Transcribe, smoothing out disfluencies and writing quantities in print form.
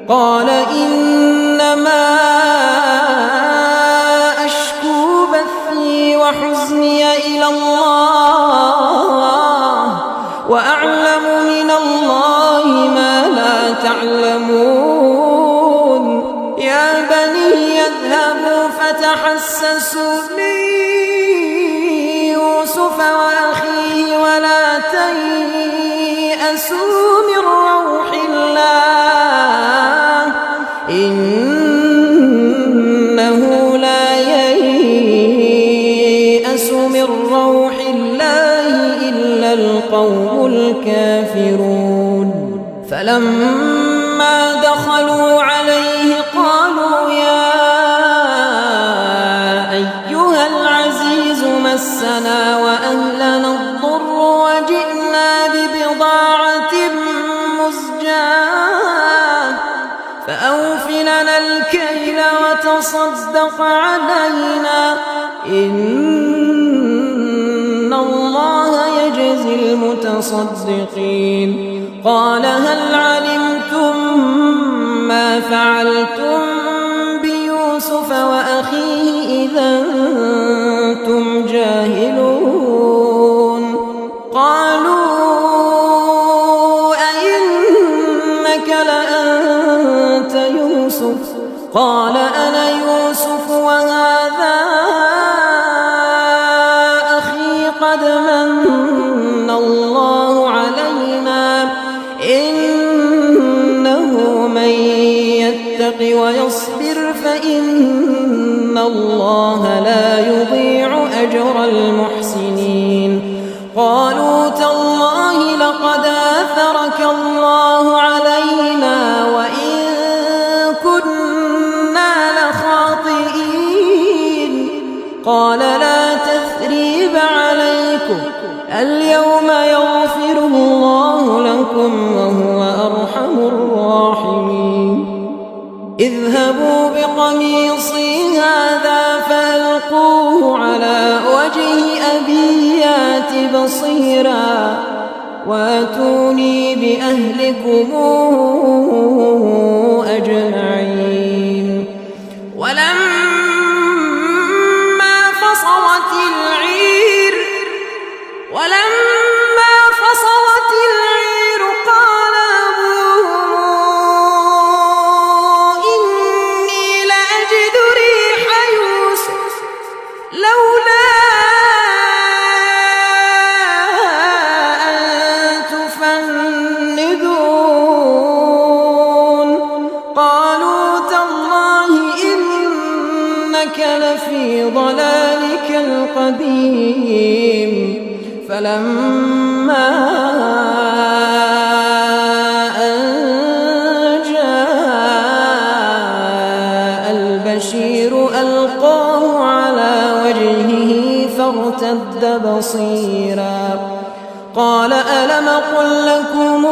قال إنما أشكو بثي وحزني إلى الله وأعلم من الله ما لا تعلمون يا بني اذهبوا فتحسسوا من يوسف وأخيه ولا تيأسوا من روح الله إنه لا ييأس من روح الله إلا القوم الكافرون فلما دخلوا عليه قالوا يا أيها العزيز مسنا وأهلنا الضر وجئنا ببضاعة مزجاة فأوف لنا الكيل وتصدق علينا إن الله يجزي المتصدقين قال هل علمتم ما فعلتم بيوسف وأخيه إذا أنتم جاهلون قالوا أئنك لأنت يوسف قال أنا يوسف وهذا أخي قد من الله علينا إنه من يتق ويصبر فإن الله لا يضيع أجر المحسنين قالوا تالله لقد آثرك الله علينا وإن كنا لخاطئين قال لا تثريب عليكم اليوم يغفر الله لكم وهو أرحم الراحمين اذهبوا بقميصي هذا فألقوه على وجه أبي يأت بصيرا واتوني بأهلكم أجمعين ولما فصلت العير قال أبوهم إني لأجد ريح يوسف لولا أن تفندون قالوا تالله إنك لفي ضلالك القديم فلما أن جاء البشير ألقاه على وجهه فارتد بصيرا قال ألم قل لكم